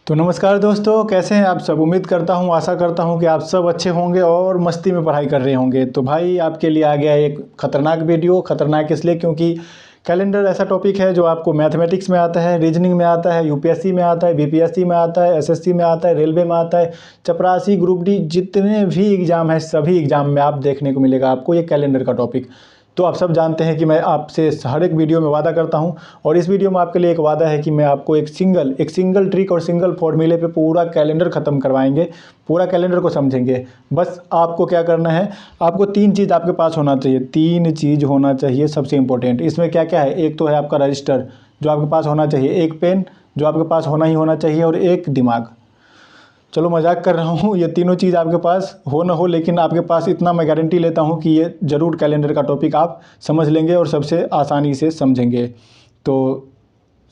तो नमस्कार दोस्तों, कैसे हैं आप सब। उम्मीद करता हूं, आशा करता हूं कि आप सब अच्छे होंगे और मस्ती में पढ़ाई कर रहे होंगे। तो भाई आपके लिए आ गया एक ख़तरनाक वीडियो। ख़तरनाक इसलिए क्योंकि कैलेंडर ऐसा टॉपिक है जो आपको मैथमेटिक्स में आता है, रीजनिंग में आता है, यूपीएससी में आता है, बीपीएससी में आता है, एसएससी में आता है, रेलवे में आता है, चपरासी, ग्रुप डी, जितने भी एग्ज़ाम हैं सभी एग्ज़ाम में आप देखने को मिलेगा आपको ये कैलेंडर का टॉपिक। तो आप सब जानते हैं कि मैं आपसे हर एक वीडियो में वादा करता हूं, और इस वीडियो में आपके लिए एक वादा है कि मैं आपको एक सिंगल ट्रिक और सिंगल फॉर्मूले पे पूरा कैलेंडर ख़त्म करवाएंगे। पूरा कैलेंडर को समझेंगे। बस आपको क्या करना है, आपको तीन चीज़ आपके पास होना चाहिए। तीन चीज़ होना चाहिए सबसे इंपॉर्टेंट। इसमें क्या क्या है, एक तो है आपका रजिस्टर जो आपके पास होना चाहिए, एक पेन जो आपके पास होना ही होना चाहिए, और एक दिमाग। चलो मजाक कर रहा हूँ, ये तीनों चीज़ आपके पास हो ना हो, लेकिन आपके पास इतना मैं गारंटी लेता हूँ कि ये ज़रूर कैलेंडर का टॉपिक आप समझ लेंगे और सबसे आसानी से समझेंगे। तो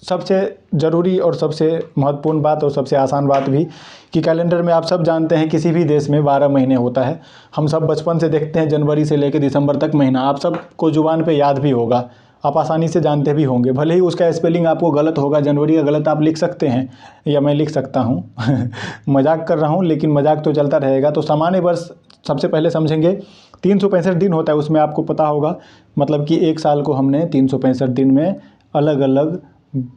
सबसे ज़रूरी और सबसे महत्वपूर्ण बात और सबसे आसान बात भी कि कैलेंडर में आप सब जानते हैं किसी भी देश में 12 महीने होता है। हम सब बचपन से देखते हैं, जनवरी से लेकर दिसंबर तक महीना आप सबको ज़ुबान पे याद भी होगा, आप आसानी से जानते भी होंगे। भले ही उसका स्पेलिंग आपको गलत होगा, जनवरी का गलत आप लिख सकते हैं या मैं लिख सकता हूँ मजाक कर रहा हूँ, लेकिन मजाक तो चलता रहेगा। तो सामान्य वर्ष सबसे पहले समझेंगे। 365 दिन होता है, उसमें आपको पता होगा, मतलब कि एक साल को हमने 365 दिन में अलग अलग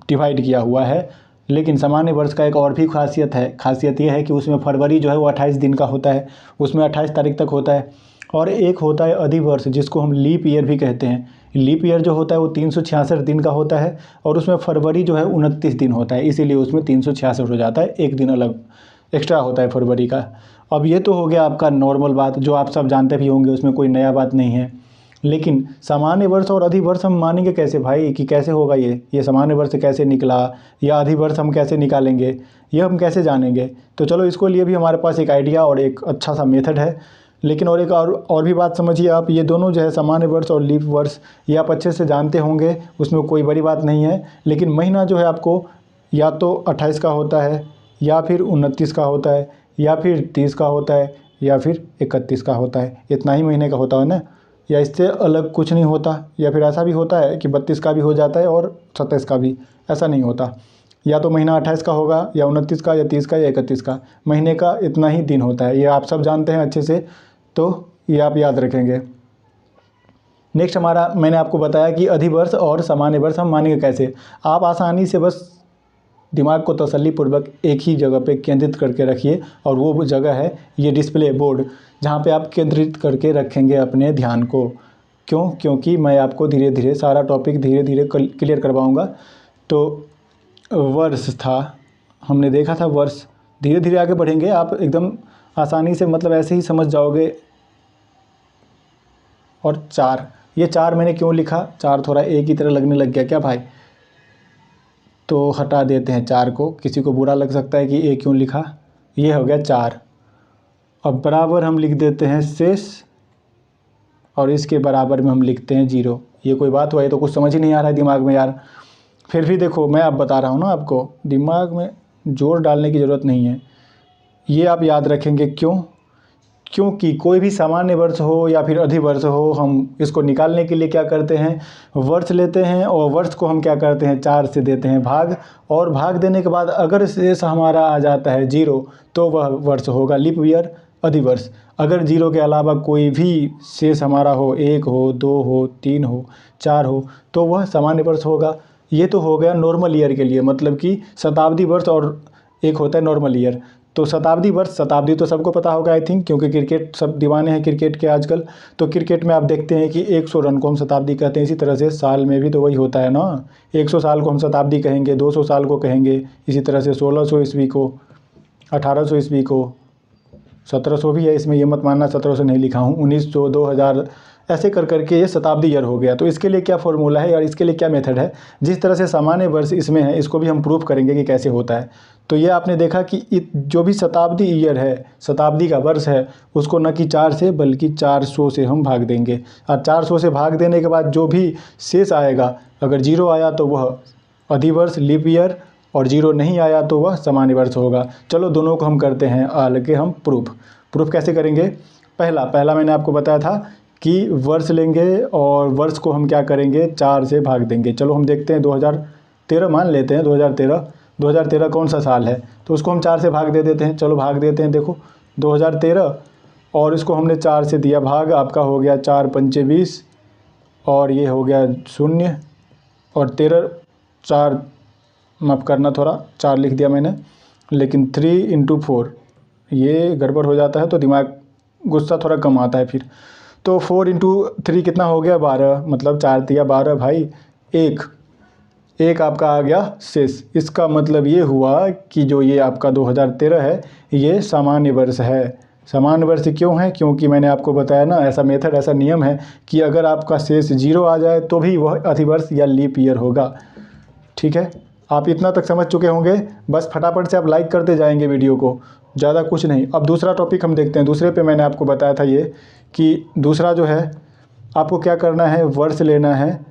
डिवाइड किया हुआ है। लेकिन सामान्य वर्ष का एक और भी खासियत है। खासियत ये है कि उसमें फरवरी जो है वो 28 दिन का होता है, उसमें 28 तारीख तक होता है। और एक होता है अधिवर्ष, जिसको हम लीप ईयर भी कहते हैं। लीप ईयर जो होता है वो 366 दिन का होता है, और उसमें फरवरी जो है 29 दिन होता है, इसीलिए उसमें 366 हो जाता है। एक दिन अलग एक्स्ट्रा होता है फरवरी का। अब ये तो हो गया आपका नॉर्मल बात जो आप सब जानते भी होंगे, उसमें कोई नया बात नहीं है। लेकिन सामान्य वर्ष और अधिवर्ष हम मानेंगे कैसे भाई, कि कैसे होगा ये सामान्य वर्ष कैसे निकला या अधिवर्ष हम कैसे निकालेंगे, ये हम कैसे जानेंगे। तो चलो इसको लिए भी हमारे पास एक आइडिया और एक अच्छा सा मेथड है। लेकिन और एक और भी बात समझिए आप, ये दोनों जो है सामान्य वर्ष और लीप वर्ष, ये आप अच्छे से जानते होंगे, उसमें कोई बड़ी बात नहीं है। लेकिन महीना जो है आपको या तो 28 का होता है, या फिर 29 का होता है, या फिर 30 का होता है, या फिर 31 का होता है। इतना ही महीने का होता है ना, या इससे अलग कुछ नहीं होता। या फिर ऐसा भी होता है कि 32 का भी हो जाता है और 27 का भी, ऐसा नहीं होता। या तो महीना 28 का होगा, या 29 का, या 30 का, या 31 का। महीने का इतना ही दिन होता है, ये आप सब जानते हैं अच्छे से, तो ये आप याद रखेंगे। नेक्स्ट हमारा, मैंने आपको बताया कि अधिवर्ष और सामान्य वर्ष हम मानेंगे कैसे। आप आसानी से बस दिमाग को तसल्लीपूर्वक एक ही जगह पे केंद्रित करके रखिए, और वो जगह है ये डिस्प्ले बोर्ड, जहाँ पे आप केंद्रित करके रखेंगे अपने ध्यान को। क्यों? क्योंकि मैं आपको धीरे धीरे सारा टॉपिक धीरे धीरे क्लियर करवाऊँगा। तो वर्ष था, हमने देखा था वर्ष। धीरे धीरे आगे बढ़ेंगे, आप एकदम आसानी से मतलब ऐसे ही समझ जाओगे। और चार, ये चार मैंने क्यों लिखा, चार थोड़ा एक ही तरह लगने लग गया क्या भाई, तो हटा देते हैं चार को। किसी को बुरा लग सकता है कि ए क्यों लिखा, ये हो गया चार। अब बराबर हम लिख देते हैं शेष, और इसके बराबर में हम लिखते हैं जीरो। ये कोई बात हुआ, ये तो कुछ समझ ही नहीं आ रहा है दिमाग में यार। फिर भी देखो, मैं अब बता रहा हूँ ना आपको, दिमाग में जोर डालने की ज़रूरत नहीं है, ये आप याद रखेंगे। क्यों? क्योंकि कोई भी सामान्य वर्ष हो या फिर अधिवर्ष हो, हम इसको निकालने के लिए क्या करते हैं, वर्ष लेते हैं, और वर्ष को हम क्या करते हैं, 4 से देते हैं भाग। और भाग देने के बाद अगर शेष हमारा आ जाता है जीरो, तो वह वर्ष होगा लीप ईयर, अधिवर्ष। अगर जीरो के अलावा कोई भी शेष हमारा हो, 1 हो, 2 हो, 3 हो, 4 हो, तो वह सामान्य वर्ष होगा। ये तो हो गया नॉर्मल ईयर के लिए, मतलब कि शताब्दी वर्ष, और एक होता है नॉर्मल ईयर। तो शताब्दी वर्ष, शताब्दी तो सबको पता होगा आई थिंक, क्योंकि क्रिकेट सब दीवाने हैं क्रिकेट के आजकल। तो क्रिकेट में आप देखते हैं कि 100 रन को हम शताब्दी कहते हैं। इसी तरह से साल में भी तो वही होता है ना, 100 साल को हम शताब्दी कहेंगे, 200 साल को कहेंगे। इसी तरह से 1600 ईस्वी को, 1800 ईस्वी को, 1700 भी है इसमें, ये मत मानना 1700 नहीं लिखा हूँ, 1900, 2000, ऐसे कर करके ये शताब्दी ईयर हो गया। तो इसके लिए क्या फॉर्मूला है और इसके लिए क्या मेथड है, जिस तरह से सामान्य वर्ष इसमें है, इसको भी हम प्रूफ करेंगे कि कैसे होता है। तो ये आपने देखा कि जो भी शताब्दी ईयर है, शताब्दी का वर्ष है, उसको न कि 4 से बल्कि 400 से हम भाग देंगे। और 400 से भाग देने के बाद जो भी शेष आएगा, अगर जीरो आया तो वह अधिवर्ष लीप ईयर, और जीरो नहीं आया तो वह सामान्य वर्ष होगा। चलो दोनों को हम करते हैं आगे हम प्रूफ कैसे करेंगे। पहला मैंने आपको बताया था कि वर्ष लेंगे, और वर्ष को हम क्या करेंगे, 4 से भाग देंगे। चलो हम देखते हैं 2013 मान लेते हैं, 2013 2013 कौन सा साल है, तो उसको हम 4 से भाग दे देते हैं। चलो भाग देते हैं। देखो 2013 और इसको हमने 4 से दिया भाग, आपका हो गया 4 पंचे 20 और ये हो गया 0 और 13 4, माफ़ करना थोड़ा 4 लिख दिया मैंने, लेकिन 3 × 4 ये गड़बड़ हो जाता है तो दिमाग गुस्सा थोड़ा कम आता है फिर। तो 4 × 3 कितना हो गया 12, मतलब 4 तिया 12 भाई, एक आपका आ गया शेष। इसका मतलब ये हुआ कि जो ये आपका 2013 है ये सामान्य वर्ष है। सामान्य वर्ष क्यों है? क्योंकि मैंने आपको बताया ना, ऐसा मेथड, ऐसा नियम है कि अगर आपका शेष 0 आ जाए तो भी वह अधिवर्ष या लीप ईयर होगा। ठीक है, आप इतना तक समझ चुके होंगे। बस फटाफट से आप लाइक करते जाएंगे वीडियो को, ज़्यादा कुछ नहीं। अब दूसरा टॉपिक हम देखते हैं। दूसरे पे मैंने आपको बताया था ये कि दूसरा जो है आपको क्या करना है, वर्ष लेना है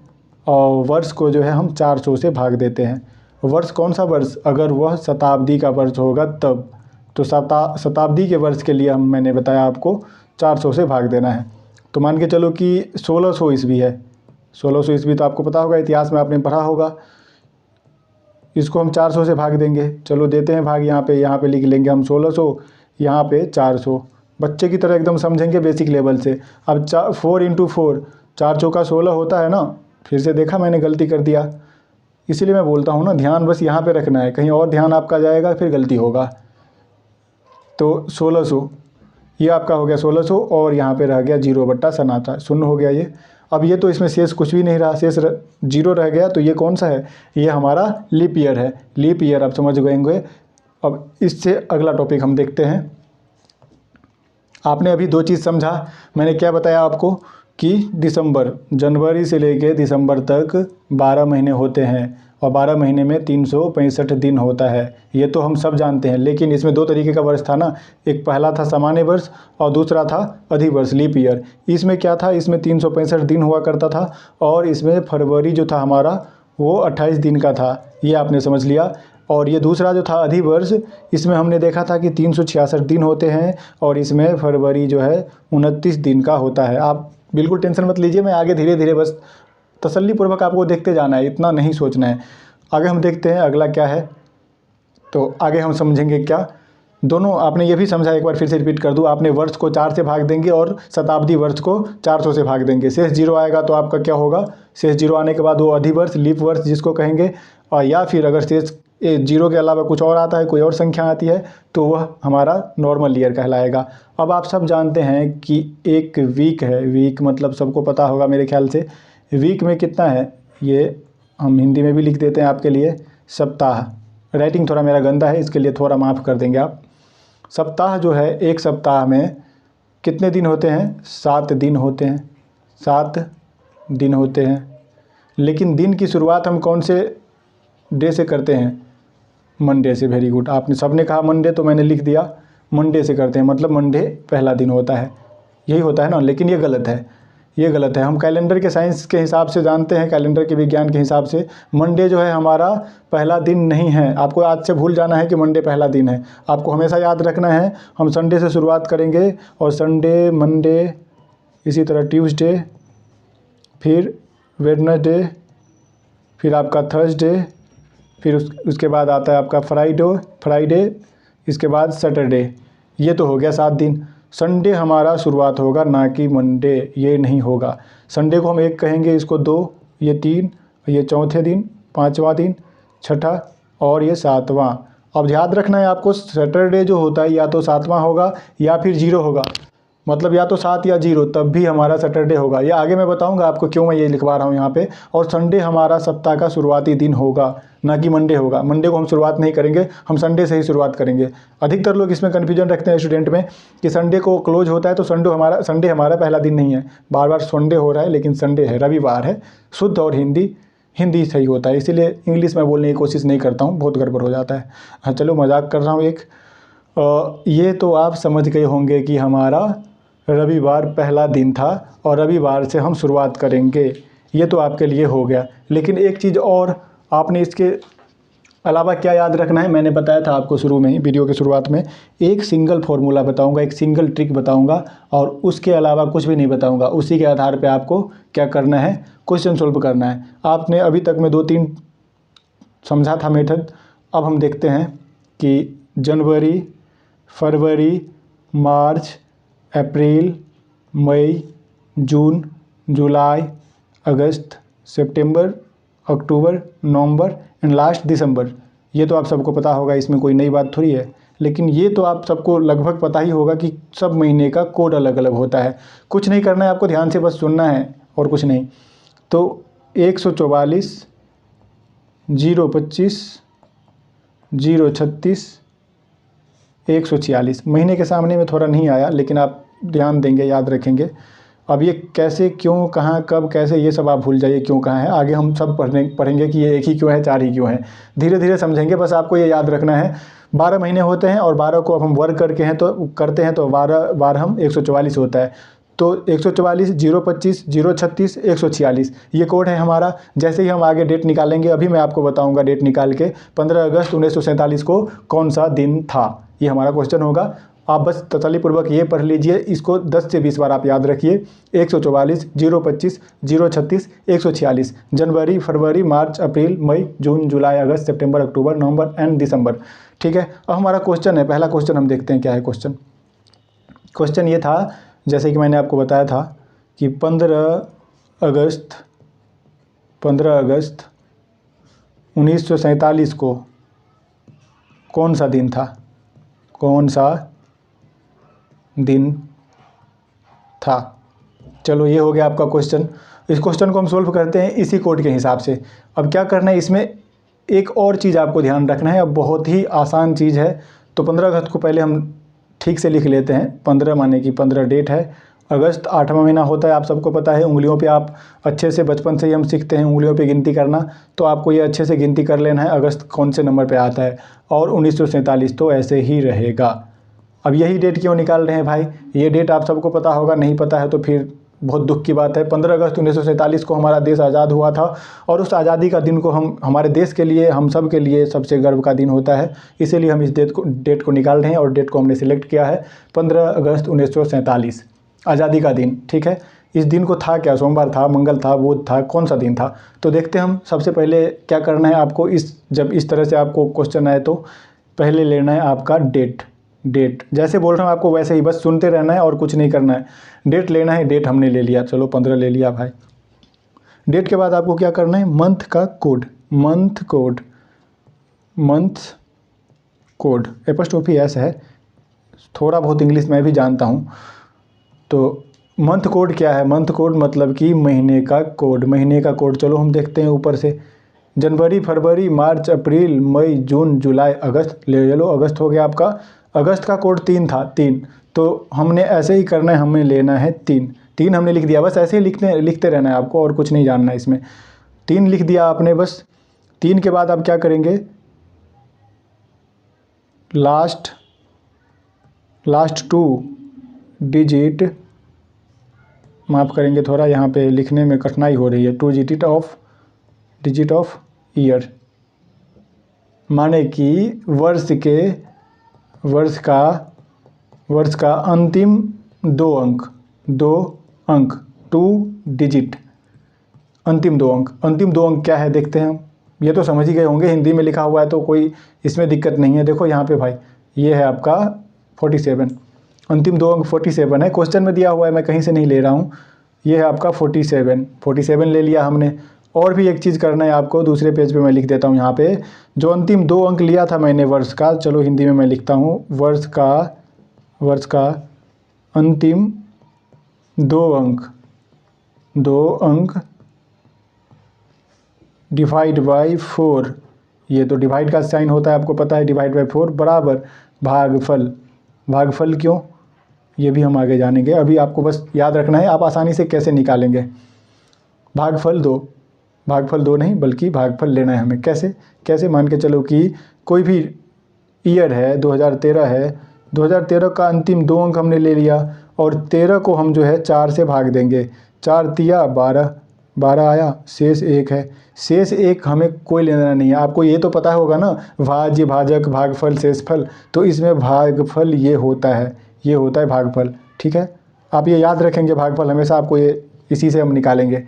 और वर्ष को जो है हम 400 से भाग देते हैं। वर्ष कौन सा वर्ष? अगर वह शताब्दी का वर्ष होगा तब। तो शताब्दी के वर्ष के लिए मैंने बताया आपको 400 से भाग देना है। तो मान के चलो कि 1600 ईस्वी है। 1600 ईस्वी तो आपको पता होगा, इतिहास में आपने पढ़ा होगा। इसको हम 400 से भाग देंगे। चलो देते हैं भाग, यहाँ पे लिख लेंगे हम 1600, यहाँ पे 400। बच्चे की तरह एकदम समझेंगे बेसिक लेवल से। अब 4 × 4, 4 चौका 16 होता है ना। फिर से देखा मैंने गलती कर दिया, इसीलिए मैं बोलता हूँ ना, ध्यान बस यहाँ पे रखना है, कहीं और ध्यान आपका जाएगा फिर गलती होगा। तो 1600 ये आपका हो गया 1600 और यहाँ पे रह गया 0 बट्टा सनाटा, 0 हो गया ये। अब ये तो इसमें शेष कुछ भी नहीं रहा, शेष 0 रह गया। तो ये कौन सा है? ये हमारा लीप ईयर है। लीप ईयर आप समझ गए। अब इससे अगला टॉपिक हम देखते हैं। आपने अभी 2 चीज़ समझा। मैंने क्या बताया आपको कि दिसंबर, जनवरी से लेके दिसंबर तक 12 महीने होते हैं और 12 महीने में 365 दिन होता है। ये तो हम सब जानते हैं, लेकिन इसमें 2 तरीके का वर्ष था ना। एक पहला था सामान्य वर्ष और दूसरा था अधिवर्ष, लीप ईयर। इसमें क्या था? इसमें 365 दिन हुआ करता था और इसमें फरवरी जो था हमारा वो 28 दिन का था। ये आपने समझ लिया। और ये दूसरा जो था अधिवर्ष, इसमें हमने देखा था कि 366 दिन होते हैं और इसमें फरवरी जो है 29 दिन का होता है। आप बिल्कुल टेंशन मत लीजिए, मैं आगे धीरे धीरे बस तसल्लीपूर्वक आपको देखते जाना है, इतना नहीं सोचना है। आगे हम देखते हैं अगला क्या है। तो आगे हम समझेंगे क्या, दोनों आपने ये भी समझा, एक बार फिर से रिपीट कर दूं। आपने वर्ष को 4 से भाग देंगे और शताब्दी वर्ष को 400 से भाग देंगे। शेष 0 आएगा तो आपका क्या होगा? शेष 0 आने के बाद वो अधिवर्ष, लीप वर्ष जिसको कहेंगे, और या फिर अगर शेष 0 के अलावा कुछ और आता है, कोई और संख्या आती है, तो वह हमारा नॉर्मल ईयर कहलाएगा। अब आप सब जानते हैं कि एक वीक है। वीक मतलब सबको पता होगा मेरे ख्याल से। वीक में कितना है ये हम हिंदी में भी लिख देते हैं आपके लिए, सप्ताह। राइटिंग थोड़ा मेरा गंदा है, इसके लिए थोड़ा माफ़ कर देंगे आप। सप्ताह जो है, एक सप्ताह में कितने दिन होते हैं? 7 दिन होते हैं। 7 दिन होते हैं। लेकिन दिन की शुरुआत हम कौन से डे से करते हैं? मंडे से। वेरी गुड, आपने सबने कहा मंडे तो मैंने लिख दिया, मंडे से करते हैं, मतलब मंडे पहला दिन होता है, यही होता है ना। लेकिन ये गलत है, ये गलत है। हम कैलेंडर के साइंस के हिसाब से जानते हैं, कैलेंडर के विज्ञान के हिसाब से मंडे जो है हमारा पहला दिन नहीं है। आपको आज से भूल जाना है कि मंडे पहला दिन है। आपको हमेशा याद रखना है हम संडे से शुरुआत करेंगे और संडे, मंडे, इसी तरह ट्यूसडे, फिर वेडनेसडे, फिर आपका थर्सडे, फिर उसके बाद आता है आपका फ्राइडे, इसके बाद सैटरडे। ये तो हो गया 7 दिन। संडे हमारा शुरुआत होगा, ना कि मंडे। ये नहीं होगा। संडे को हम 1 कहेंगे, इसको 2, ये 3, ये चौथे दिन, 5वां दिन, छठा और ये 7वां। अब याद रखना है आपको, सैटरडे जो होता है या तो 7वां होगा या फिर 0 होगा, मतलब या तो 7 या 0, तब भी हमारा सैटरडे होगा। ये आगे मैं बताऊंगा आपको क्यों मैं ये लिखवा रहा हूँ यहाँ पे। और संडे हमारा सप्ताह का शुरुआती दिन होगा, ना कि मंडे होगा। मंडे को हम शुरुआत नहीं करेंगे, हम संडे से ही शुरुआत करेंगे। अधिकतर लोग इसमें कन्फ्यूजन रखते हैं स्टूडेंट में कि संडे को क्लोज होता है तो संडे हमारा पहला दिन नहीं है। बार बार संडे हो रहा है, लेकिन संडे है, रविवार है। शुद्ध और हिंदी सही होता है, इसीलिए इंग्लिश में बोलने की कोशिश नहीं करता हूँ, बहुत गड़बड़ हो जाता है। हाँ चलो, मजाक कर रहा हूँ एक। ये तो आप समझ गए होंगे कि हमारा रविवार पहला दिन था और रविवार से हम शुरुआत करेंगे। ये तो आपके लिए हो गया। लेकिन एक चीज़ और आपने इसके अलावा क्या याद रखना है, मैंने बताया था आपको शुरू में ही, वीडियो के शुरुआत में। एक सिंगल फॉर्मूला बताऊंगा, एक सिंगल ट्रिक बताऊंगा और उसके अलावा कुछ भी नहीं बताऊंगा। उसी के आधार पे आपको क्या करना है, क्वेश्चन सोल्व करना है। आपने अभी तक में 2-3 समझा था मेथड, अब हम देखते हैं कि जनवरी, फरवरी, मार्च, अप्रैल, मई, जून, जुलाई, अगस्त, सितंबर, अक्टूबर, नवंबर एंड लास्ट दिसंबर। ये तो आप सबको पता होगा, इसमें कोई नई बात थोड़ी है। लेकिन ये तो आप सबको लगभग पता ही होगा कि सब महीने का कोड अलग अलग होता है। कुछ नहीं करना है आपको, ध्यान से बस सुनना है और कुछ नहीं। तो 144, 025, 036, 146 महीने के सामने में थोड़ा नहीं आया, लेकिन आप ध्यान देंगे, याद रखेंगे। अब ये कैसे, क्यों, कहाँ, कब, कैसे, ये सब आप भूल जाइए क्यों कहाँ है। आगे हम सब पढ़ेंगे कि ये एक ही क्यों है, चार ही क्यों है, धीरे धीरे समझेंगे। बस आपको ये याद रखना है 12 महीने होते हैं और 12 को अब हम वर्ग करते हैं तो 12 हम 144 होता है। तो 144, 025, 036, 146 ये कोड है हमारा। जैसे ही हम आगे डेट निकालेंगे, अभी मैं आपको बताऊंगा डेट निकाल के 15 अगस्त 1947 को कौन सा दिन था, ये हमारा क्वेश्चन होगा। आप बस तसल्लीपूर्वक ये पढ़ लीजिए, इसको 10 से 20 बार आप याद रखिए। 144, 025, 036, 146 जनवरी, फरवरी, मार्च, अप्रैल, मई, जून, जुलाई, अगस्त, सितंबर, अक्टूबर, नवंबर एंड दिसंबर। ठीक है, अब हमारा क्वेश्चन है, पहला क्वेश्चन हम देखते हैं क्या है क्वेश्चन। क्वेश्चन ये था, जैसे कि मैंने आपको बताया था कि 15 अगस्त 1947 को कौन सा दिन था, कौन सा दिन था। चलो ये हो गया आपका क्वेश्चन। इस क्वेश्चन को हम सोल्व करते हैं इसी कोड के हिसाब से। अब क्या करना है, इसमें एक और चीज़ आपको ध्यान रखना है। अब बहुत ही आसान चीज़ है। तो 15 अगस्त को पहले हम ठीक से लिख लेते हैं। 15 माने कि 15 डेट है। अगस्त 8वां महीना होता है, आप सबको पता है। उंगलियों पे आप अच्छे से, बचपन से ही हम सीखते हैं उंगलियों पे गिनती करना, तो आपको ये अच्छे से गिनती कर लेना है अगस्त कौन से नंबर पे आता है। और 1947 तो ऐसे ही रहेगा। अब यही डेट क्यों निकाल रहे हैं भाई, ये डेट आप सबको पता होगा, नहीं पता है तो फिर बहुत दुख की बात है। 15 अगस्त 1947 को हमारा देश आज़ाद हुआ था और उस आज़ादी का दिन को हम हमारे देश के लिए, हम सब के लिए सबसे गर्व का दिन होता है। इसीलिए हम इस डेट को निकाल रहे हैं और डेट को हमने सिलेक्ट किया है 15 अगस्त 1947, आज़ादी का दिन। ठीक है, इस दिन को था क्या, सोमवार था, मंगल था, बुध था, कौन सा दिन था। तो देखते हैं हम। सबसे पहले क्या करना है आपको, जब इस तरह से आपको क्वेश्चन आए तो पहले लेना है आपका डेट। जैसे बोल रहा हूँ आपको वैसे ही बस सुनते रहना है और कुछ नहीं करना है। डेट लेना है, डेट हमने ले लिया, चलो 15 ले लिया भाई। डेट के बाद आपको क्या करना है, मंथ का code, month code apostrophe S है। थोड़ा बहुत इंग्लिश मैं भी जानता हूँ। तो मंथ कोड क्या है, मंथ कोड मतलब कि महीने का कोड। चलो हम देखते हैं ऊपर से। जनवरी, फरवरी, मार्च, अप्रैल, मई, जून, जुलाई, अगस्त। ले लो, अगस्त हो गया आपका। अगस्त का कोड 3 था, 3। तो हमने ऐसे ही करना है, हमें लेना है 3 हमने लिख दिया। बस ऐसे ही लिखते रहना है आपको और कुछ नहीं जानना है इसमें। 3 लिख दिया आपने बस। 3 के बाद आप क्या करेंगे, लास्ट 2 डिजिट, माफ़ करेंगे थोड़ा यहाँ पे लिखने में कठिनाई हो रही है। 2 डिजिट ऑफ ईयर, माने कि वर्ष का अंतिम 2 अंक 2 डिजिट, अंतिम 2 अंक क्या है देखते हैं हम। ये तो समझ ही गए होंगे, हिंदी में लिखा हुआ है तो कोई इसमें दिक्कत नहीं है। देखो यहाँ पे भाई, ये है आपका 47, अंतिम 2 अंक 47 है। क्वेश्चन में दिया हुआ है, मैं कहीं से नहीं ले रहा हूँ। ये है आपका 47 ले लिया हमने। और भी एक चीज़ करना है आपको, दूसरे पेज पे मैं लिख देता हूँ यहाँ पे। जो अंतिम 2 अंक लिया था मैंने वर्ष का, चलो हिंदी में मैं लिखता हूँ, वर्ष का अंतिम 2 अंक डिवाइड बाई 4, ये तो डिवाइड का साइन होता है आपको पता है, डिवाइड बाई 4 बराबर भागफल क्यों, ये भी हम आगे जानेंगे। अभी आपको बस याद रखना है आप आसानी से कैसे निकालेंगे। भागफल 2 नहीं बल्कि भागफल लेना है हमें। कैसे मान के चलो कि कोई भी ईयर है, 2013 है, 2013 का अंतिम 2 अंक हमने ले लिया और 13 को हम जो है 4 से भाग देंगे। 4 तिया 12 आया, शेष 1 है। शेष 1 हमें कोई लेना नहीं है। आपको ये तो पता होगा ना, भाज्य, भाजक, भागफल, शेषफल, तो इसमें भागफल ये होता है भागफल। ठीक है, आप ये याद रखेंगे, भागफल हमेशा आपको ये इसी से हम निकालेंगे।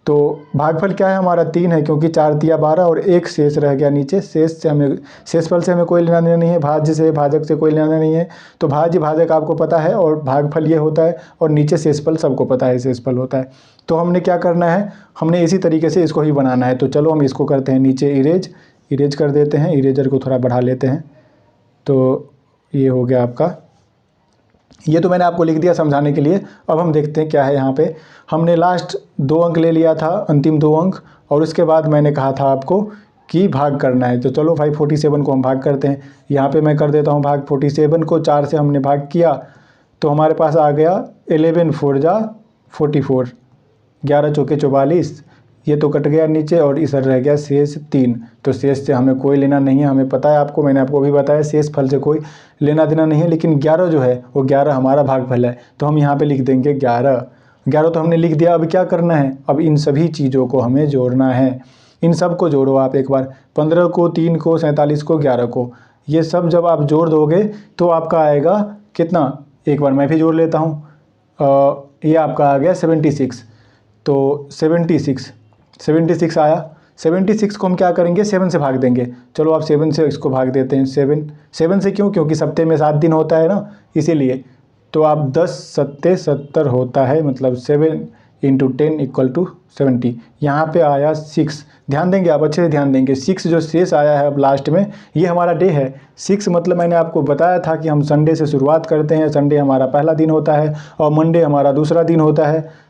तो भागफल क्या है हमारा 3 है, क्योंकि 4 तिया 12 और एक शेष रह गया नीचे। शेषफल से हमें कोई लेना देना नहीं है, भाज्य से भाजक से कोई लेना नहीं है। तो भाज्य भाजक आपको पता है और भागफल ये होता है, और नीचे शेषफल सबको पता है शेषफल होता है। तो हमने क्या करना है, हमने इसी तरीके से इसको ही बनाना है। तो चलो हम इसको करते हैं नीचे इरेज कर देते हैं, इरेजर को थोड़ा बढ़ा लेते हैं। तो ये हो गया आपका, ये तो मैंने आपको लिख दिया समझाने के लिए। अब हम देखते हैं क्या है यहाँ पे। हमने लास्ट 2 अंक ले लिया था, अंतिम 2 अंक, और उसके बाद मैंने कहा था आपको कि भाग करना है। तो चलो भाई 47 को हम भाग करते हैं। यहाँ पे मैं कर देता हूँ भाग। 47 को 4 से हमने भाग किया तो हमारे पास आ गया 11 4 जा 44, 11 चौके 44। ये तो कट गया नीचे और इधर रह गया शेष 3। तो शेष से हमें कोई लेना नहीं है, हमें पता है आपको, मैंने आपको अभी बताया शेष फल से कोई लेना देना नहीं है। लेकिन 11 जो है वो 11 हमारा भागफल है, तो हम यहाँ पे लिख देंगे 11 तो हमने लिख दिया। अब क्या करना है, अब इन सभी चीज़ों को हमें जोड़ना है। इन सब को जोड़ो आप एक बार, 15 को, 3 को, 47 को, 11 को। ये सब जब आप जोड़ दोगे तो आपका आएगा कितना, एक बार मैं भी जोड़ लेता हूँ। ये आपका आ गया 76। तो 76 आया। 76 को हम क्या करेंगे, 7 से भाग देंगे। चलो आप 7 से इसको भाग देते हैं। 7 से क्यों, क्योंकि सप्ते में 7 दिन होता है ना, इसीलिए। तो आप 10 सत्ते 70 होता है, मतलब 7 × 10 = 70। यहाँ पे आया 6। ध्यान देंगे आप, अच्छे से ध्यान देंगे। 6 जो शेष आया है अब लास्ट में, ये हमारा डे है। 6 मतलब मैंने आपको बताया था कि हम संडे से शुरुआत करते हैं। संडे हमारा पहला दिन होता है और मंडे हमारा दूसरा दिन होता है।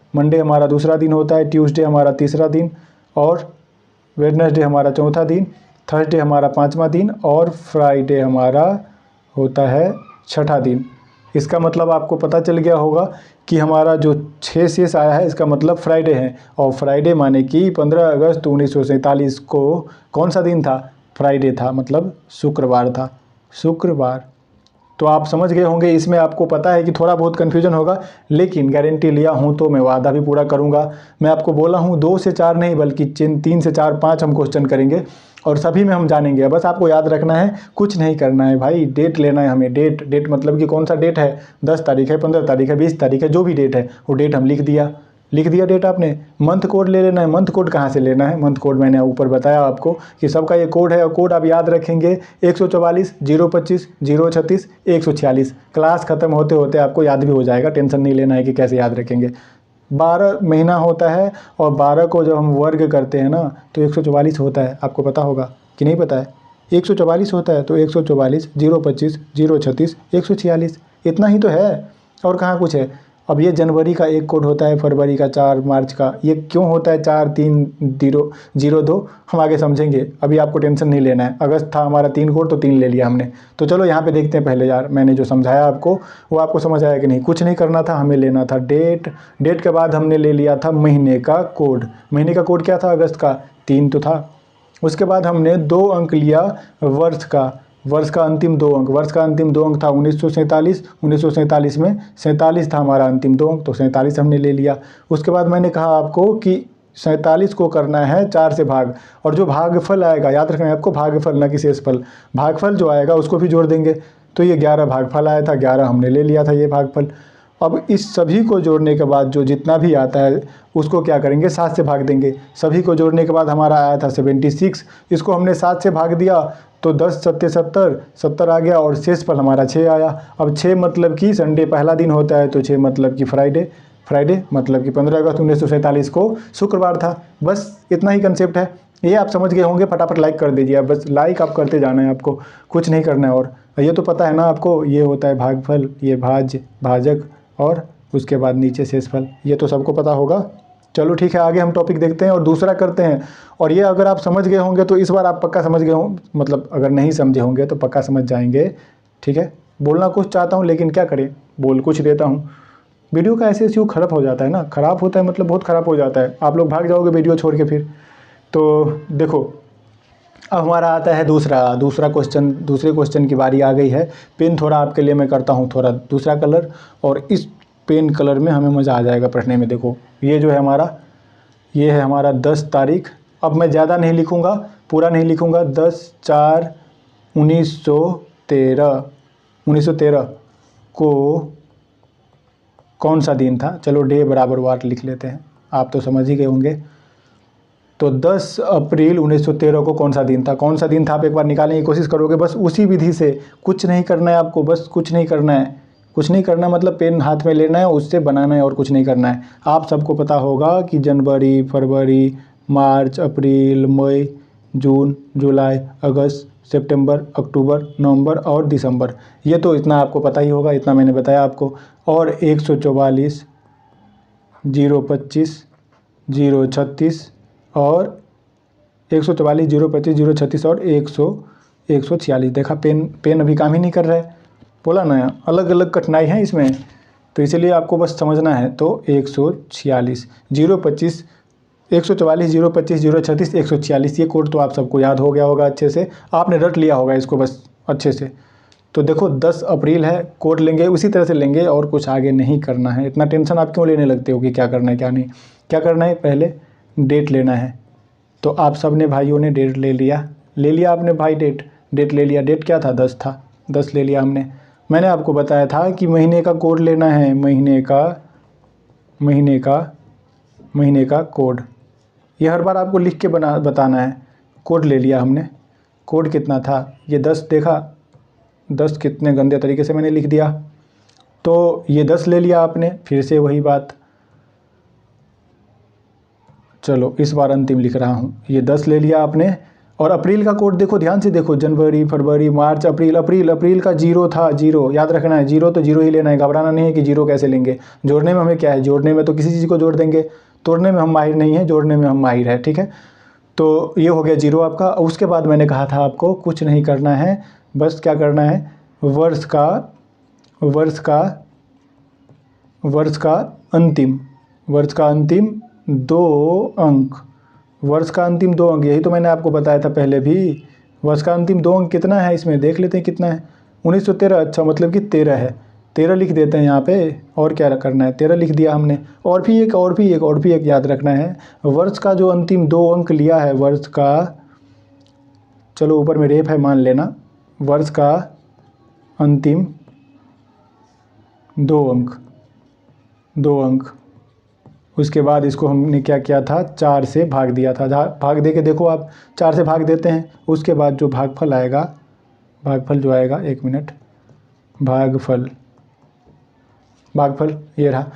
ट्यूसडे हमारा तीसरा दिन, और वेडनेसडे हमारा चौथा दिन, थर्सडे हमारा 5वां दिन, और फ्राइडे हमारा होता है 6ठा दिन। इसका मतलब आपको पता चल गया होगा कि हमारा जो 6 शेष आया है इसका मतलब फ्राइडे है। और फ्राइडे माने कि 15 अगस्त 1947 को कौन सा दिन था, फ्राइडे था, मतलब शुक्रवार था, शुक्रवार। तो आप समझ गए होंगे। इसमें आपको पता है कि थोड़ा बहुत कन्फ्यूजन होगा, लेकिन गारंटी लिया हूँ तो मैं वादा भी पूरा करूँगा। मैं आपको बोला हूँ 2 से 4 नहीं, बल्कि 3 से 4 5 हम क्वेश्चन करेंगे और सभी में हम जानेंगे। बस आपको याद रखना है, कुछ नहीं करना है भाई। डेट लेना है हमें। डेट मतलब कि कौन सा डेट है, 10 तारीख है, 15 तारीख है, 20 तारीख है, जो भी डेट है वो डेट हम लिख दिया डेट आपने। मंथ कोड ले लेना है। मंथ कोड कहाँ से लेना है, मंथ कोड मैंने ऊपर बताया आपको कि सबका ये कोड है, और कोड आप याद रखेंगे 144 025 036 146। क्लास ख़त्म होते होते आपको याद भी हो जाएगा, टेंशन नहीं लेना है कि कैसे याद रखेंगे। 12 महीना होता है और 12 को जब हम वर्ग करते हैं ना तो 144 होता है। आपको पता होगा कि नहीं पता है, 144 होता है। तो 144 025 036 146, इतना ही तो है, और कहाँ कुछ है। अब ये जनवरी का एक कोड होता है, फरवरी का 4, मार्च का ये क्यों होता है 4 3 0 2, हम आगे समझेंगे, अभी आपको टेंशन नहीं लेना है। अगस्त था हमारा 3 कोड, तो 3 ले लिया हमने। तो चलो यहाँ पे देखते हैं पहले यार, मैंने जो समझाया आपको वो आपको समझ आया कि नहीं। कुछ नहीं करना था, हमें लेना था डेट के बाद हमने ले लिया था महीने का कोड। महीने का कोड क्या था, अगस्त का 3 तो था। उसके बाद हमने 2 अंक लिया वर्ष का अंतिम 2 अंक। वर्ष का अंतिम 2 अंक था 1947। 1947 में 47 था हमारा अंतिम 2 अंक, तो 47 हमने ले लिया। उसके बाद मैंने कहा आपको कि 47 को करना है 4 से भाग, और जो भागफल आएगा, याद रखना है आपको, भागफल ना कि शेषफल, भागफल जो आएगा उसको भी जोड़ देंगे। तो ये 11 भागफल आया था, 11 हमने ले लिया था ये भागफल। अब इस सभी को जोड़ने के बाद जो जितना भी आता है उसको क्या करेंगे, 7 से भाग देंगे। सभी को जोड़ने के बाद हमारा आया था 76, इसको हमने 7 से भाग दिया तो 10 सत्ते 70 आ गया, और शेषफल हमारा 6 आया। अब 6 मतलब कि संडे पहला दिन होता है, तो 6 मतलब कि फ्राइडे मतलब कि 15 अगस्त 1947 को शुक्रवार था। बस इतना ही कंसेप्ट है, ये आप समझ गए होंगे। फटाफट लाइक कर दीजिए, बस लाइक आप करते जाना है, आपको कुछ नहीं करना है। और ये तो पता है ना आपको, ये होता है भागफल, ये भाजक, और उसके बाद नीचे शेषफल, ये तो सबको पता होगा। चलो ठीक है, आगे हम टॉपिक देखते हैं और दूसरा करते हैं। और ये अगर आप समझ गए होंगे तो इस बार आप पक्का समझ गए हों, मतलब अगर नहीं समझे होंगे तो पक्का समझ जाएंगे। ठीक है, बोलना कुछ चाहता हूँ लेकिन क्या करें, बोल कुछ देता हूँ। वीडियो का ऐसे क्यों खराब हो जाता है ना, ख़राब होता है मतलब बहुत ख़राब हो जाता है, आप लोग भाग जाओगे वीडियो छोड़ के फिर। तो देखो अब हमारा आता है दूसरा क्वेश्चन। दूसरे क्वेश्चन की बारी आ गई है। पेन थोड़ा आपके लिए मैं करता हूँ थोड़ा दूसरा कलर, और इस पेन कलर में हमें मज़ा आ जाएगा पढ़ने में। देखो ये जो है हमारा, ये है हमारा 10 तारीख। अब मैं ज़्यादा नहीं लिखूँगा, पूरा नहीं लिखूँगा। 10/4/1913 को कौन सा दिन था। चलो डे बराबर वार लिख लेते हैं, आप तो समझ ही गए होंगे। तो 10 अप्रैल 1913 को कौन सा दिन था? कौन सा दिन था आप एक बार निकालने की कोशिश करोगे, बस उसी विधि से, कुछ नहीं करना है आपको, बस कुछ नहीं करना है, कुछ नहीं करना मतलब पेन हाथ में लेना है, उससे बनाना है और कुछ नहीं करना है। आप सबको पता होगा कि जनवरी, फरवरी, मार्च, अप्रैल, मई, जून, जुलाई, अगस्त, सितंबर, अक्टूबर, नवंबर और दिसंबर। ये तो इतना आपको पता ही होगा, इतना मैंने बताया आपको। और 144, 025, 036 और 144, 025, 036 और 146। देखा, पेन अभी काम ही नहीं कर रहा है, बोला ना, अलग अलग कठिनाई है इसमें, तो इसीलिए आपको बस समझना है। तो 146, 025, 144, 025, 036, 146, ये कोड तो आप सबको याद हो गया होगा अच्छे से, आपने रट लिया होगा इसको बस अच्छे से। तो देखो 10 अप्रैल है, कोड लेंगे उसी तरह से लेंगे और कुछ आगे नहीं करना है। इतना टेंशन आप क्यों लेने लगते हो कि क्या करना है क्या नहीं? क्या करना है, पहले डेट लेना है। तो आप सब ने भाइयों ने डेट ले लिया आपने भाई, डेट ले लिया। डेट क्या था? 10 था, 10 ले लिया हमने। मैंने आपको बताया था कि महीने का कोड लेना है, महीने का कोड। ये हर बार आपको लिख के बताना है। कोड ले लिया हमने। कोड कितना था? ये 10, देखा 10 कितने गंदे तरीके से मैंने लिख दिया। तो ये 10 ले लिया आपने, फिर से वही बात, चलो इस बार अंतिम लिख रहा हूँ। ये 10 ले लिया आपने। और अप्रैल का कोड देखो, ध्यान से देखो, जनवरी, फरवरी, मार्च, अप्रैल का 0 था, 0 याद रखना है। 0 तो 0 ही लेना है, घबराना नहीं है कि 0 कैसे लेंगे। जोड़ने में हमें क्या है, जोड़ने में तो किसी चीज़ को जोड़ देंगे, तोड़ने में हम माहिर नहीं है, जोड़ने में हम माहिर है, ठीक है। तो ये हो गया 0 आपका। उसके बाद मैंने कहा था आपको कुछ नहीं करना है, बस क्या करना है, वर्ष का अंतिम 2 अंक, वर्ष का अंतिम 2 अंक, यही तो मैंने आपको बताया था पहले भी। वर्ष का अंतिम 2 अंक कितना है इसमें, देख लेते हैं कितना है। 1913, अच्छा मतलब कि 13 है, 13 लिख देते हैं यहाँ पे। और क्या करना है, 13 लिख दिया हमने। और भी एक याद रखना है, वर्ष का जो अंतिम 2 अंक लिया है, वर्ष का, चलो ऊपर में रेफ है मान लेना, वर्ष का अंतिम 2 अंक। उसके बाद इसको हमने क्या किया था, 4 से भाग दिया था। भाग दे के देखो आप, 4 से भाग देते हैं। उसके बाद जो भागफल आएगा, भागफल जो आएगा, 1 मिनट, भागफल ये रहा।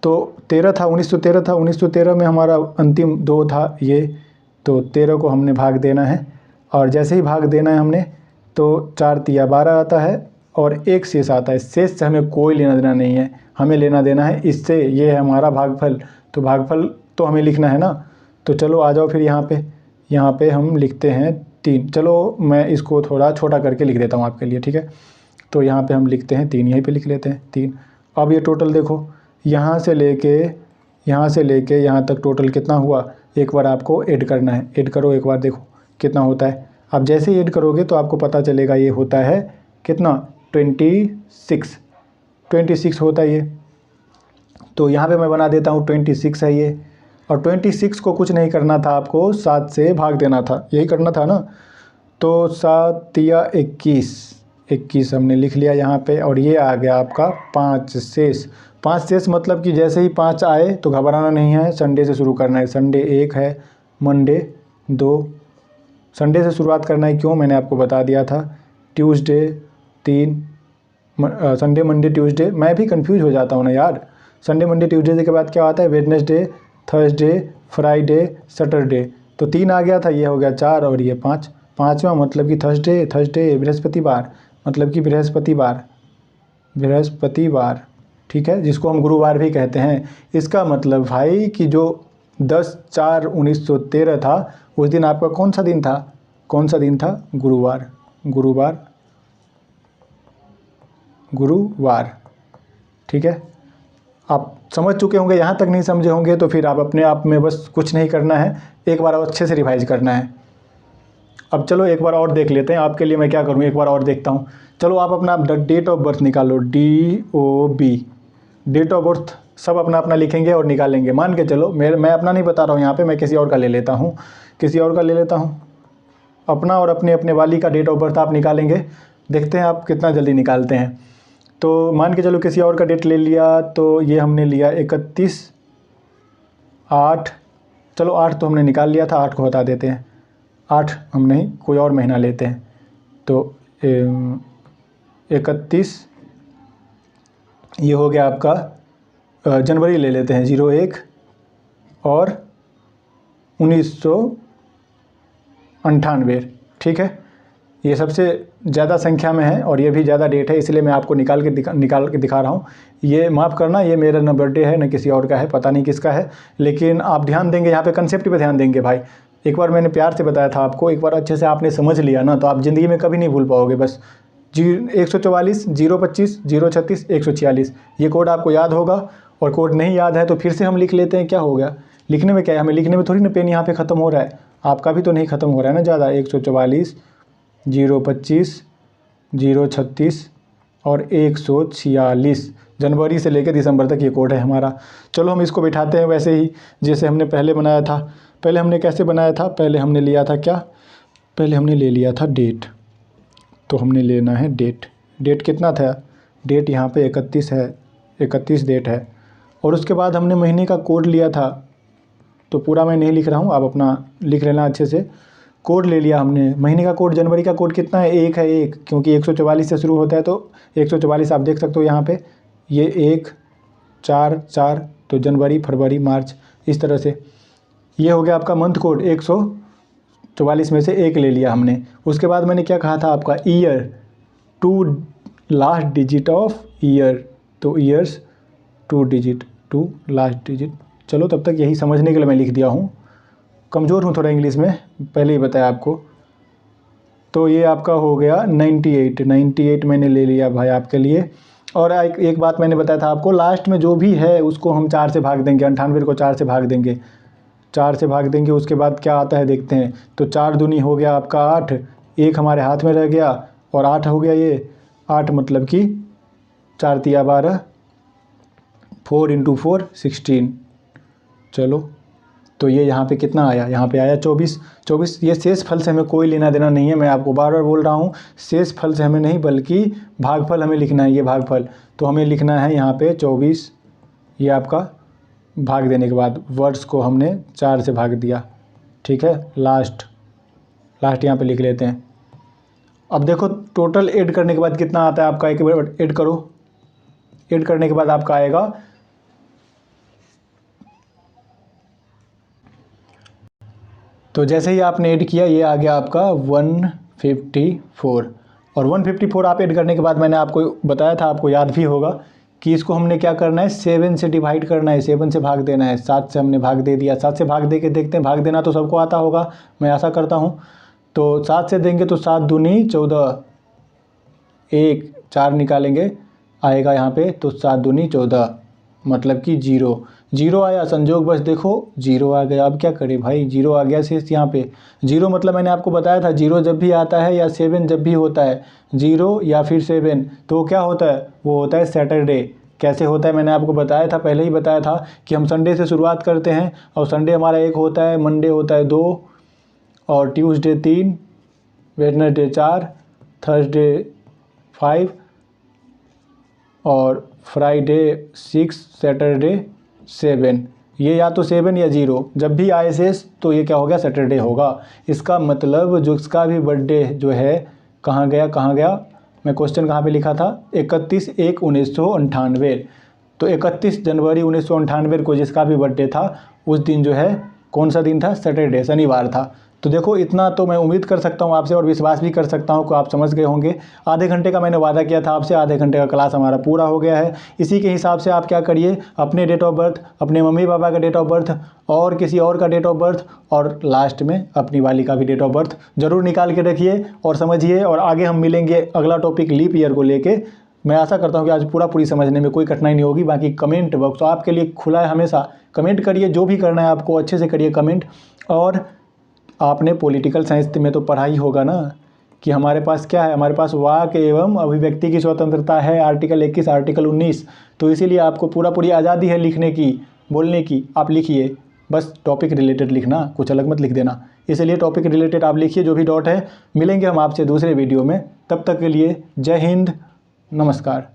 तो 13 था, 1913 था, 1913 में हमारा अंतिम 2 था ये, तो 13 को हमने भाग देना है। और जैसे ही भाग देना है हमने, तो 4 तिया 12 आता है और 1 शेष आता है। शेष से हमें कोई लेना देना नहीं है, हमें लेना देना है इससे, ये है हमारा भागफल। तो भागफल तो हमें लिखना है ना। तो चलो आ जाओ फिर यहाँ पे हम लिखते हैं 3। चलो मैं इसको थोड़ा छोटा करके लिख देता हूँ आपके लिए, ठीक है। तो यहाँ पे हम लिखते हैं 3, यहीं पे लिख लेते हैं 3। अब ये टोटल देखो, यहाँ से लेके यहाँ तक टोटल कितना हुआ, एक बार आपको ऐड करना है। ऐड करो एक बार, देखो कितना होता है। अब जैसे ही ऐड करोगे तो आपको पता चलेगा ये होता है कितना, 26 होता है ये। तो यहाँ पे मैं बना देता हूँ 26 है ये। और 26 को कुछ नहीं करना था आपको, 7 से भाग देना था, यही करना था ना। तो 7 तिया 21 हमने लिख लिया यहाँ पे। और ये आ गया आपका 5 शेष मतलब कि जैसे ही 5 आए तो घबराना नहीं है, संडे से शुरू करना है। संडे 1 है, मंडे 2, संडे से शुरुआत करना है। क्यों, मैंने आपको बता दिया था। ट्यूसडे 3, संडे मंडे ट्यूसडे, मैं भी कंफ्यूज हो जाता हूँ ना यार। संडे मंडे ट्यूसडे के बाद क्या आता है, वेडनेसडे, थर्सडे, फ्राइडे, सैटरडे। तो 3 आ गया था, ये हो गया 4 और ये 5। 5वां मतलब कि थर्सडे बृहस्पतिवार, मतलब कि बृहस्पतिवार, ठीक है, जिसको हम गुरुवार भी कहते हैं। इसका मतलब भाई कि जो 10/4/1913 था, उस दिन आपका कौन सा दिन था, गुरुवार, ठीक है। आप समझ चुके होंगे, यहाँ तक नहीं समझे होंगे तो फिर आप अपने आप में बस कुछ नहीं करना है, एक बार अच्छे से रिवाइज करना है। अब चलो एक बार और देख लेते हैं, आपके लिए मैं क्या करूँ, एक बार और देखता हूँ। चलो आप अपना डेट ऑफ बर्थ निकालो, DOB, डेट ऑफ बर्थ सब अपना अपना लिखेंगे और निकालेंगे। मान के चलो, मैं अपना नहीं बता रहा हूँ यहाँ पे, मैं किसी और का ले लेता हूँ, अपना और अपने वाली का डेट ऑफ बर्थ आप निकालेंगे। देखते हैं आप कितना जल्दी निकालते हैं। तो मान के चलो किसी और का डेट ले लिया, तो ये हमने लिया 31/8/1913, चलो 8 तो हमने निकाल लिया था, 8 को हटा देते हैं, 8 हम नहीं कोई और महीना लेते हैं। तो 31 ये हो गया आपका जनवरी ले लेते हैं 01 और 1998, ठीक है। ये सबसे ज़्यादा संख्या में है और ये भी ज़्यादा डेट है, इसलिए मैं आपको निकाल के दिखा रहा हूँ। ये माफ़ करना, ये मेरा न बर्थडे है न किसी और का है, पता नहीं किसका है, लेकिन आप ध्यान देंगे यहाँ पे कंसेप्ट पे ध्यान देंगे भाई। एक बार मैंने प्यार से बताया था आपको, एक बार अच्छे से आपने समझ लिया ना तो आप ज़िंदगी में कभी नहीं भूल पाओगे। बस 144 025 036 146 ये कोड आपको याद होगा, और कोड नहीं याद है तो फिर से हम लिख लेते हैं। क्या हो गया, लिखने में क्या है, हमें लिखने में थोड़ी ना पेन यहाँ पे ख़त्म हो रहा है, आपका भी तो नहीं ख़त्म हो रहा है ना ज़्यादा। 144 025 036 और 146 जनवरी से लेकर दिसंबर तक ये कोड है हमारा। चलो हम इसको बिठाते हैं वैसे ही जैसे हमने पहले बनाया था। पहले हमने कैसे बनाया था, पहले हमने लिया था क्या, पहले हमने ले लिया था डेट। तो हमने लेना है डेट, डेट कितना था, डेट यहाँ पे 31 है, 31 डेट है। और उसके बाद हमने महीने का कोड लिया था, तो पूरा मैं नहीं लिख रहा हूँ, आप अपना लिख लेना अच्छे से। कोड ले लिया हमने, महीने का कोड, जनवरी का कोड कितना है, 1 है, 1, क्योंकि 144 से शुरू होता है तो 144 आप देख सकते हो यहाँ पे, ये 1 4 4, तो जनवरी फरवरी मार्च इस तरह से। ये हो गया आपका मंथ कोड, 144 में से 1 ले लिया हमने। उसके बाद मैंने क्या कहा था आपका, year, 2 last digit of year, तो ईयर्स 2 डिजिट, 2 लास्ट डिजिट। चलो तब तक यही समझने के लिए मैं लिख दिया हूँ, कमज़ोर हूँ थोड़ा इंग्लिश में, पहले ही बताया आपको। तो ये आपका हो गया 98 मैंने ले लिया भाई आपके लिए। और एक बात मैंने बताया था आपको, लास्ट में जो भी है उसको हम 4 से भाग देंगे, 98 को 4 से भाग देंगे, 4 से भाग देंगे। उसके बाद क्या आता है देखते हैं। तो 4 दूनी हो गया आपका 8, 1 हमारे हाथ में रह गया और 8 हो गया ये 8, मतलब कि 4 तिया 12, 4 × 4 16। चलो तो ये यहाँ पे कितना आया, यहाँ पे आया 24। ये शेष फल से हमें कोई लेना देना नहीं है, मैं आपको बार बार बोल रहा हूँ, शेष फल से हमें नहीं बल्कि भागफल हमें लिखना है, ये भागफल। तो हमें लिखना है यहाँ पे 24, ये आपका भाग देने के बाद वर्ड्स को हमने 4 से भाग दिया, ठीक है। लास्ट यहाँ पे लिख लेते हैं। अब देखो टोटल ऐड करने के बाद कितना आता है आपका, एक बार ऐड करो, ऐड करने के बाद आपका आएगा, तो जैसे ही आपने ऐड किया ये आ गया आपका 154। और 154 आप ऐड करने के बाद मैंने आपको बताया था, आपको याद भी होगा कि इसको हमने क्या करना है, 7 से डिवाइड करना है, 7 से भाग देना है। 7 से हमने भाग दे दिया, 7 से भाग दे के देखते हैं, भाग देना तो सबको आता होगा, मैं आशा करता हूँ। तो 7 से देंगे तो 7 दूनी 14, 1 4 निकालेंगे आएगा यहाँ पे, तो 7 दूनी 14, मतलब कि 0 आया, संजोग बस देखो 0 आ गया। अब क्या करें भाई, 0 आ गया शेष यहाँ पे। 0 मतलब मैंने आपको बताया था, 0 जब भी आता है या 7 जब भी होता है, 0 या फिर 7, तो क्या होता है, वो होता है सैटरडे। कैसे होता है मैंने आपको बताया था, पहले ही बताया था कि हम संडे से शुरुआत करते हैं, और संडे हमारा 1 होता है, मंडे होता है 2, और ट्यूसडे 3, वेडनेसडे 4, थर्सडे 5, और फ्राइडे 6, सैटरडे 7। ये या तो 7 या 0 जब भी आए शेष तो ये क्या हो गया, सैटरडे होगा। इसका मतलब जो इसका भी बर्थडे जो है, कहाँ गया, मैं क्वेश्चन कहाँ पे लिखा था, 31/1/1998। तो 31 जनवरी 1998 को जिसका भी बर्थडे था, उस दिन जो है कौन सा दिन था, सैटरडे, शनिवार था। तो देखो इतना तो मैं उम्मीद कर सकता हूँ आपसे, और विश्वास भी कर सकता हूँ कि आप समझ गए होंगे। आधे घंटे का मैंने वादा किया था आपसे, आधे घंटे का क्लास हमारा पूरा हो गया है। इसी के हिसाब से आप क्या करिए, अपने डेट ऑफ बर्थ, अपने मम्मी पापा का डेट ऑफ बर्थ और किसी और का डेट ऑफ बर्थ, और लास्ट में अपनी वाली का भी डेट ऑफ बर्थ ज़रूर निकाल के रखिए और समझिए। और आगे हम मिलेंगे अगला टॉपिक लीप ईयर को लेके। मैं आशा करता हूँ कि आज पूरी समझने में कोई कठिनाई नहीं होगी। बाकी कमेंट बॉक्स तो आपके लिए खुला है हमेशा, कमेंट करिए, जो भी करना है आपको अच्छे से करिए कमेंट। और आपने पॉलिटिकल साइंस में तो पढ़ा ही होगा ना कि हमारे पास क्या है, हमारे पास वाक एवं अभिव्यक्ति की स्वतंत्रता है, आर्टिकल 21 आर्टिकल 19। तो इसीलिए आपको पूरी आज़ादी है लिखने की, बोलने की। आप लिखिए, बस टॉपिक रिलेटेड लिखना, कुछ अलग मत लिख देना। इसलिए टॉपिक रिलेटेड आप लिखिए जो भी डॉट है। मिलेंगे हम आपसे दूसरे वीडियो में, तब तक के लिए जय हिंद, नमस्कार।